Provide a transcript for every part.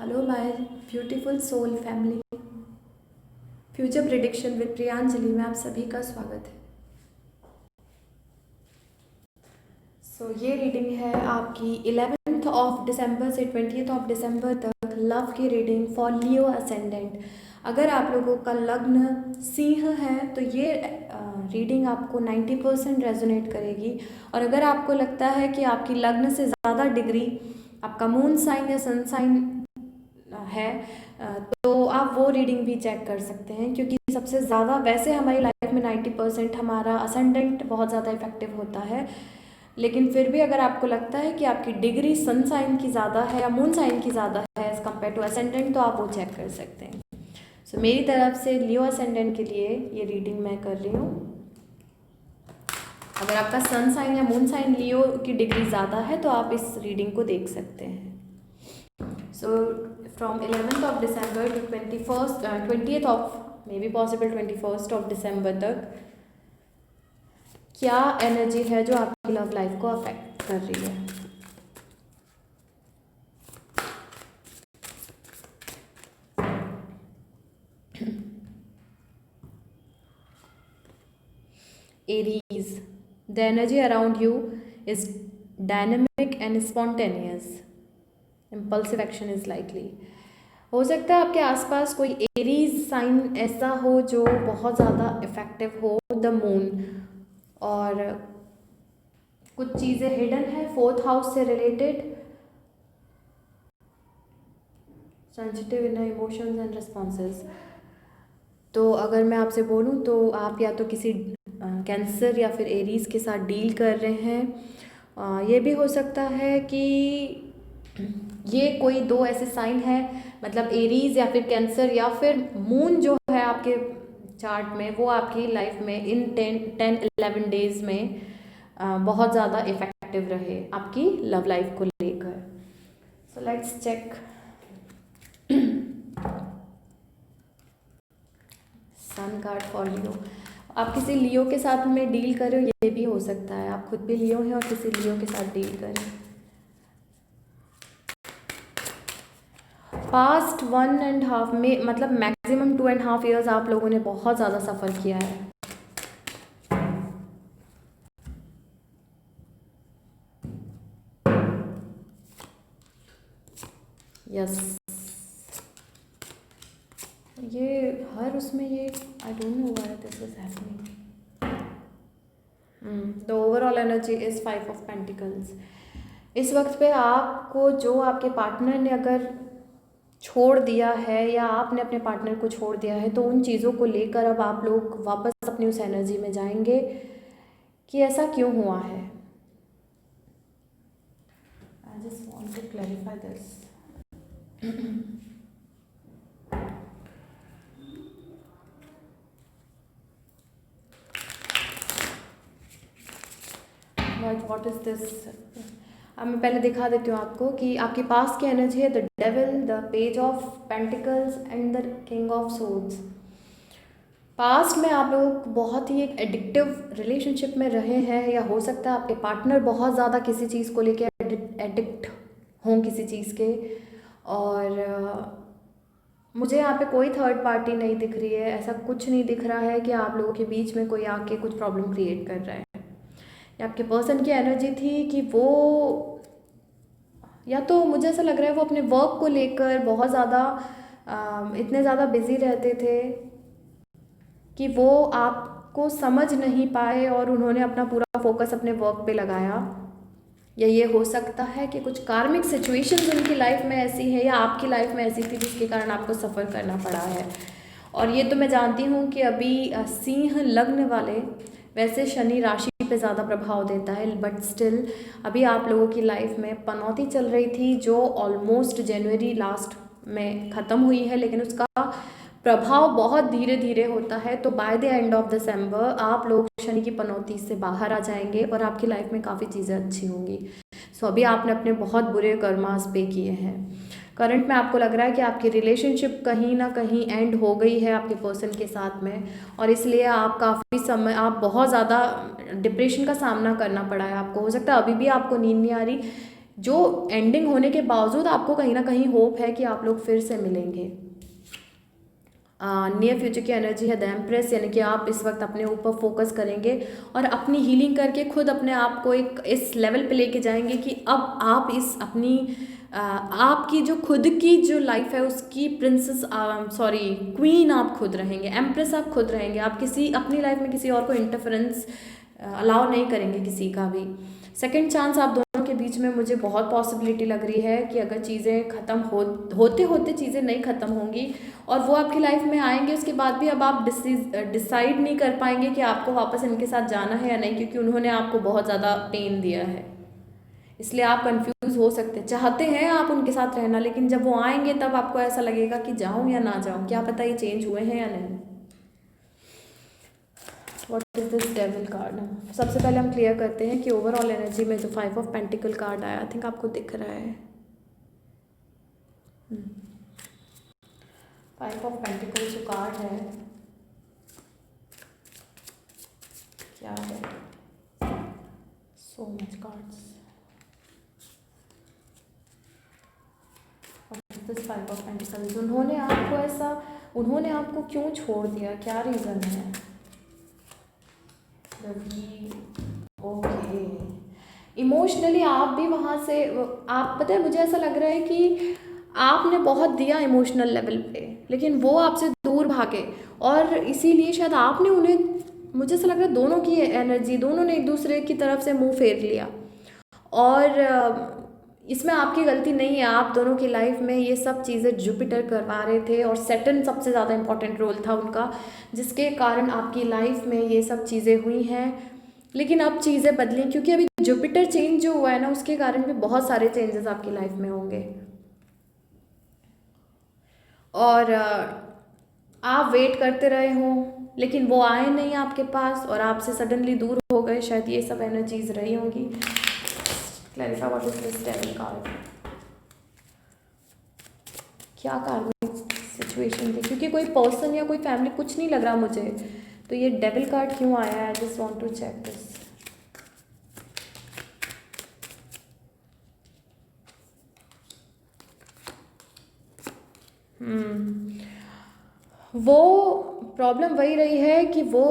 Hello my beautiful soul family. Future prediction with Priyanjali में आप सभी का स्वागत है। ये रीडिंग है आपकी 11 ऑफ दिसंबर से 20 ऑफ दिसंबर तक लव की रीडिंग फॉर लियो असेंडेंट। अगर आप लोगों का लग्न सिंह है तो ये रीडिंग आपको 90% रेजोनेट करेगी। और अगर आपको लगता है कि आपकी लग्न से ज़्यादा डिग्री आपका मून साइन या सन साइन है तो आप वो रीडिंग भी चेक कर सकते हैं, क्योंकि सबसे ज़्यादा वैसे हमारी लाइफ में 90% हमारा असेंडेंट बहुत ज़्यादा इफेक्टिव होता है। लेकिन फिर भी अगर आपको लगता है कि आपकी डिग्री सन साइन की ज़्यादा है या मून साइन की ज़्यादा है एज़ कम्पेयर टू असेंडेंट, तो आप वो चेक कर सकते हैं। मेरी तरफ से लियो असेंडेंट के लिए ये रीडिंग मैं कर रही हूँ। अगर आपका सन साइन या मून साइन लियो की डिग्री ज़्यादा है तो आप इस रीडिंग को देख सकते हैं। From 11th of December to 20th of maybe possible 21st of December तक क्या एनर्जी है जो आपकी लव लाइफ को अफेक्ट कर रही है। Aries, the energy around you is dynamic and spontaneous. Impulsive action is likely. हो सकता है आपके आसपास कोई एरीज साइन ऐसा हो जो बहुत ज़्यादा इफेक्टिव हो द मून, और कुछ चीज़ें हिडन है 4th हाउस से related, sensitive in emotions and responses. तो अगर मैं आपसे बोलूँ तो आप या तो किसी कैंसर या फिर एरीज के साथ डील कर रहे हैं। ये भी हो सकता है कि ये कोई दो ऐसे साइन है, मतलब एरीज या फिर कैंसर या फिर मून जो है आपके चार्ट में, वो आपकी लाइफ में इन 10-11 डेज में बहुत ज़्यादा इफेक्टिव रहे आपकी लव लाइफ को लेकर। So let's check. Sun card for Leo. आप किसी लियो के साथ में डील कर रहे हो, ये भी हो सकता है आप खुद भी लियो हैं और किसी लियो के साथ डील करें। पास्ट 1.5 में मतलब मैक्सिमम 2.5 ईयर्स आप लोगों ने बहुत ज़्यादा सफ़र किया है। यस, ये हर उसमें ये I don't know why this is happening. The overall energy is 5 of pentacles. इस वक्त पे आपको जो आपके पार्टनर ने अगर छोड़ दिया है या आपने अपने पार्टनर को छोड़ दिया है, तो उन चीज़ों को लेकर अब आप लोग वापस अपनी उस एनर्जी में जाएंगे कि ऐसा क्यों हुआ है। I just want to clarify this. What is this. अब मैं पहले दिखा देती हूँ आपको कि आपके पास की एनर्जी है the devil, the page of pentacles and the king of swords. Past में आप लोग बहुत ही एक एडिक्टिव रिलेशनशिप में रहे हैं, या हो सकता है आपके पार्टनर बहुत ज़्यादा किसी चीज़ को लेकर एडिक्ट हों किसी चीज़ के। और मुझे यहाँ पे कोई थर्ड पार्टी नहीं दिख रही है, ऐसा कुछ नहीं दिख रहा है कि आप लोगों के बीच में कोई आके कुछ प्रॉब्लम क्रिएट कर रहा है। आपके पर्सन की एनर्जी थी कि वो, या तो मुझे ऐसा लग रहा है वो अपने वर्क को लेकर बहुत ज़्यादा इतने ज़्यादा बिजी रहते थे कि वो आपको समझ नहीं पाए और उन्होंने अपना पूरा फोकस अपने वर्क पे लगाया। या ये हो सकता है कि कुछ कार्मिक सिचुएशंस उनकी लाइफ में ऐसी है या आपकी लाइफ में ऐसी थी जिसके कारण आपको सफ़र करना पड़ा है। और ये तो मैं जानती हूँ कि अभी सिंह लग्न वाले वैसे शनि राशि पे ज़्यादा प्रभाव देता है, बट स्टिल अभी आप लोगों की लाइफ में पनौती चल रही थी जो ऑलमोस्ट जनवरी लास्ट में ख़त्म हुई है, लेकिन उसका प्रभाव बहुत धीरे धीरे होता है। तो बाय द एंड ऑफ दिसंबर आप लोग शनि की पनौती से बाहर आ जाएंगे और आपकी लाइफ में काफ़ी चीज़ें अच्छी होंगी। सो अभी आपने अपने बहुत बुरे कर्मास पे किए हैं। करंट में आपको लग रहा है कि आपकी रिलेशनशिप कहीं ना कहीं एंड हो गई है आपके पर्सन के साथ में, और इसलिए आप काफ़ी समय आप बहुत ज़्यादा डिप्रेशन का सामना करना पड़ा है आपको। हो सकता है अभी भी आपको नींद नहीं आ रही, जो एंडिंग होने के बावजूद आपको कहीं ना कहीं होप है कि आप लोग फिर से मिलेंगे। नियर फ्यूचर की एनर्जी है द एम्प्रेस, यानी कि आप इस वक्त अपने ऊपर फोकस करेंगे और अपनी हीलिंग करके खुद अपने आप को एक इस लेवल पे लेके जाएंगे कि अब आप इस अपनी आपकी जो खुद की जो लाइफ है उसकी प्रिंसेस सॉरी क्वीन आप खुद रहेंगे, एम्प्रेस आप खुद रहेंगे। आप किसी अपनी लाइफ में किसी और को इंटरफेरेंस अलाउ नहीं करेंगे किसी का भी। सेकंड चांस आप दोनों के बीच में मुझे बहुत पॉसिबिलिटी लग रही है कि अगर चीज़ें ख़त्म होते होते चीज़ें नहीं ख़त्म होंगी और वो आपकी लाइफ में आएंगे, उसके बाद भी अब आप डिसाइड नहीं कर पाएंगे कि आपको वापस इनके साथ जाना है या नहीं, क्योंकि उन्होंने आपको बहुत ज़्यादा पेन दिया है। इसलिए आप कंफ्यूज हो सकते हैं, चाहते हैं आप उनके साथ रहना, लेकिन जब वो आएंगे तब आपको ऐसा लगेगा कि जाऊँ या ना जाऊँ, क्या पता ये चेंज हुए हैं या नहीं। What is this devil card? सबसे पहले हम क्लियर करते हैं कि ओवरऑल एनर्जी में जो 5 ऑफ पेंटिकल कार्ड आया, आई थिंक आपको दिख रहा है। 5 ऑफ पेंटिकल जो कार्ड है क्या है? So much cards. This 5 of pentacles, उन्होंने आपको क्यों छोड़ दिया, क्या रीज़न है? ओके, इमोशनली आप भी वहाँ से, आप पता है मुझे ऐसा लग रहा है कि आपने बहुत दिया इमोशनल लेवल पे, लेकिन वो आपसे दूर भागे और इसीलिए शायद आपने उन्हें, मुझे ऐसा लग रहा है दोनों की एनर्जी, दोनों ने एक दूसरे की तरफ से मुंह फेर लिया। और इसमें आपकी गलती नहीं है, आप दोनों की लाइफ में ये सब चीज़ें जुपिटर करवा रहे थे और सैटर्न सबसे ज़्यादा इम्पोर्टेंट रोल था उनका, जिसके कारण आपकी लाइफ में ये सब चीज़ें हुई हैं। लेकिन अब चीज़ें बदली, क्योंकि अभी जुपिटर चेंज जो हुआ है ना, उसके कारण भी बहुत सारे चेंजेस आपकी लाइफ में होंगे। और आप वेट करते रहे हों लेकिन वो आए नहीं आपके पास और आपसे सडनली दूर हो गए, शायद ये सब एनर्जीज रही होंगी। Clarify what is this devil card? क्या कार्मिक सिचुएशन थी? क्योंकि कोई पर्सन या कोई फैमिली कुछ नहीं लग रहा मुझे, तो ये डेविल कार्ड क्यों आया है? I just want to check this. वो प्रॉब्लम वही रही है कि वो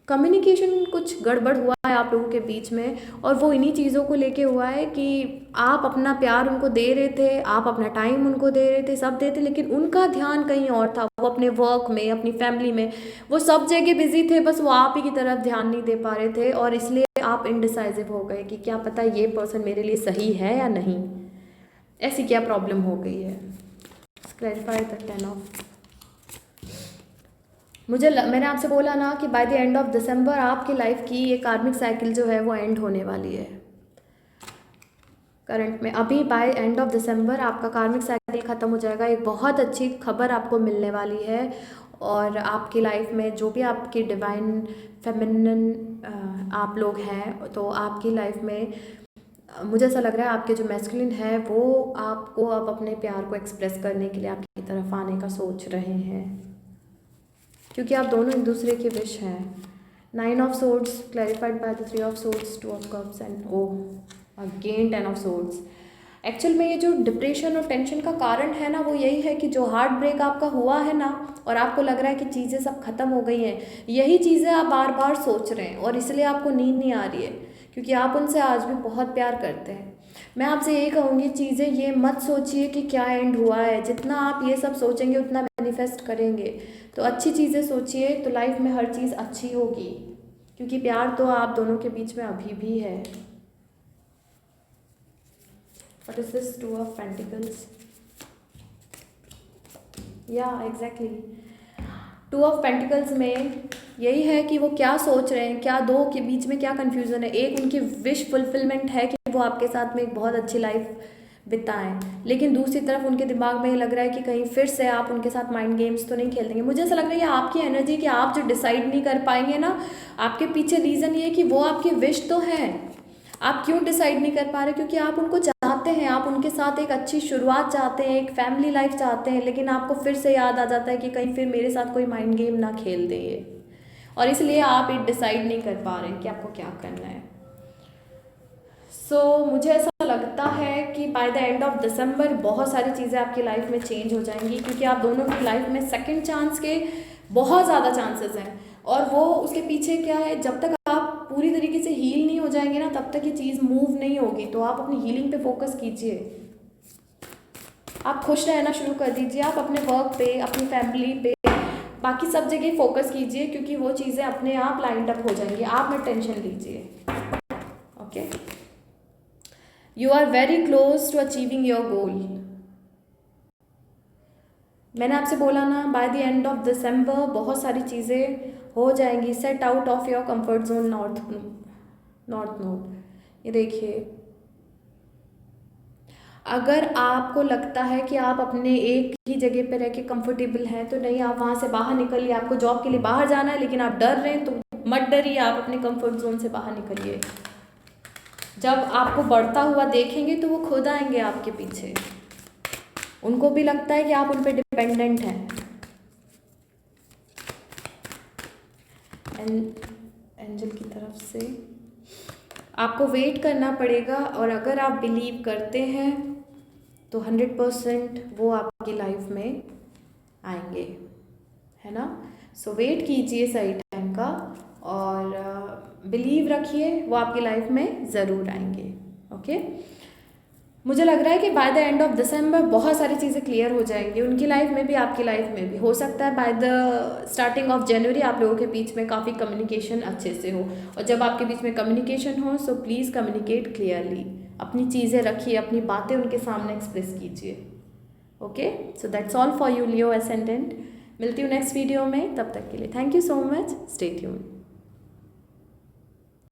कम्युनिकेशन कुछ गड़बड़ हुआ है आप लोगों के बीच में, और वो इन्हीं चीज़ों को लेके हुआ है कि आप अपना प्यार उनको दे रहे थे, आप अपना टाइम उनको दे रहे थे, सब देते, लेकिन उनका ध्यान कहीं और था। वो अपने वर्क में, अपनी फैमिली में, वो सब जगह बिजी थे, बस वो आप ही की तरफ ध्यान नहीं दे पा रहे थे, और इसलिए आप इनडिसाइसिव हो गए कि क्या पता ये पर्सन मेरे लिए सही है या नहीं। ऐसी क्या प्रॉब्लम हो गई है? Clarify the 10 of. मैंने आपसे बोला ना कि बाय द एंड ऑफ दिसंबर आपकी लाइफ की ये कार्मिक साइकिल जो है वो एंड होने वाली है। करंट में अभी बाय एंड ऑफ दिसंबर आपका कार्मिक साइकिल ख़त्म हो जाएगा। एक बहुत अच्छी खबर आपको मिलने वाली है, और आपकी लाइफ में जो भी आपकी डिवाइन फेमिनिन आप लोग हैं, तो आपकी लाइफ में मुझे ऐसा लग रहा है आपके जो मैस्कुलिन है वो आपको अब अपने प्यार को एक्सप्रेस करने के लिए आपकी तरफ आने का सोच रहे हैं, क्योंकि आप दोनों एक दूसरे के विश हैं। 9 of swords clarified by the 3 of swords, 2 of cups and again 10 of swords. Actual में ये जो डिप्रेशन और टेंशन का कारण है ना, वो यही है कि जो हार्ट ब्रेक आपका हुआ है ना, और आपको लग रहा है कि चीज़ें सब खत्म हो गई हैं, यही चीज़ें आप बार बार सोच रहे हैं, और इसलिए आपको नींद नहीं आ रही है, क्योंकि आप उनसे आज भी बहुत प्यार करते हैं। मैं आपसे यही कहूँगी, चीज़ें ये मत सोचिए कि क्या एंड हुआ है। जितना आप ये सब सोचेंगे उतना मैनिफेस्ट करेंगे। तो अच्छी चीज़ें सोचिए, तो लाइफ में हर चीज़ अच्छी होगी, क्योंकि प्यार तो आप दोनों के बीच में अभी भी है। What is this 2 of Pentacles? Yeah, exactly. 2 of pentacles में यही है कि वो क्या सोच रहे हैं, क्या दो के बीच में क्या कन्फ्यूज़न है। एक उनकी विश फुलफिलमेंट है कि वो आपके साथ में एक बहुत अच्छी लाइफ बिताएं, लेकिन दूसरी तरफ उनके दिमाग में ये लग रहा है कि कहीं फिर से आप उनके साथ माइंड गेम्स तो नहीं खेल देंगे। मुझे ऐसा लग रहा है ये आपकी एनर्जी कि आप जो डिसाइड नहीं कर पाएंगे ना, आपके पीछे रीज़न ये है कि वो आपकी विश तो है, आप क्यों डिसाइड नहीं कर पा रहे, क्योंकि आप उनको चाहते हैं, आप उनके साथ एक अच्छी शुरुआत चाहते हैं, एक फैमिली लाइफ चाहते हैं, लेकिन आपको फिर से याद आ जाता है कि कहीं फिर मेरे साथ कोई माइंड गेम ना खेल दे ये, और इसलिए आप ये डिसाइड नहीं कर पा रहे कि आपको क्या करना है। मुझे ऐसा लगता है कि बाय द एंड ऑफ दिसंबर बहुत सारी चीज़ें आपकी लाइफ में चेंज हो जाएंगी, क्योंकि आप दोनों की लाइफ में सेकंड चांस के बहुत ज़्यादा चांसेस हैं। और वो उसके पीछे क्या है, जब तक आप पूरी तरीके से हील नहीं हो जाएंगे ना, तब तक ये चीज़ मूव नहीं होगी। तो आप अपनी हीलिंग पे फोकस कीजिए, आप खुश रहना शुरू कर दीजिए, आप अपने वर्क पे, अपनी फैमिली पे, बाकी सब जगह फोकस कीजिए, क्योंकि वो चीज़ें अपने आप लाइंड अप हो जाएंगी। आप मत टेंशन लीजिए। Okay, you are very close to achieving your goal. मैंने आपसे बोला ना, बाय द एंड ऑफ दिसंबर बहुत सारी चीज़ें हो जाएंगी। Set out of your comfort zone, north node. ये देखिए, अगर आपको लगता है कि आप अपने एक ही जगह पे रह के कंफर्टेबल हैं, तो नहीं, आप वहाँ से बाहर निकलिए। आपको जॉब के लिए बाहर जाना है, लेकिन आप डर रहे हैं, तो मत डरिए, आप अपने कंफर्ट जोन से बाहर निकलिए। जब आपको बढ़ता हुआ देखेंगे तो वो खुद आएंगे आपके पीछे। उनको भी लगता है कि आप उन पर डिपेंडेंट हैं। एंजल की तरफ से आपको वेट करना पड़ेगा, और अगर आप बिलीव करते हैं तो 100% वो आपकी लाइफ में आएंगे, है ना। सो वेट कीजिए सही टाइम का, और बिलीव रखिए, वो आपकी लाइफ में ज़रूर आएंगे। ओके, मुझे लग रहा है कि बाय द एंड ऑफ दिसंबर बहुत सारी चीज़ें क्लियर हो जाएंगी, उनकी लाइफ में भी, आपकी लाइफ में भी। हो सकता है by the starting of January आप लोगों के बीच में काफ़ी कम्युनिकेशन अच्छे से हो, और जब आपके बीच में कम्युनिकेशन हो, सो प्लीज़ कम्युनिकेट क्लियरली, अपनी चीज़ें रखिए, अपनी बातें उनके सामने एक्सप्रेस कीजिए। Okay, so that's all for you Leo ascendant. मिलती हूँ नेक्स्ट वीडियो में, तब तक के लिए thank you so much, stay tuned.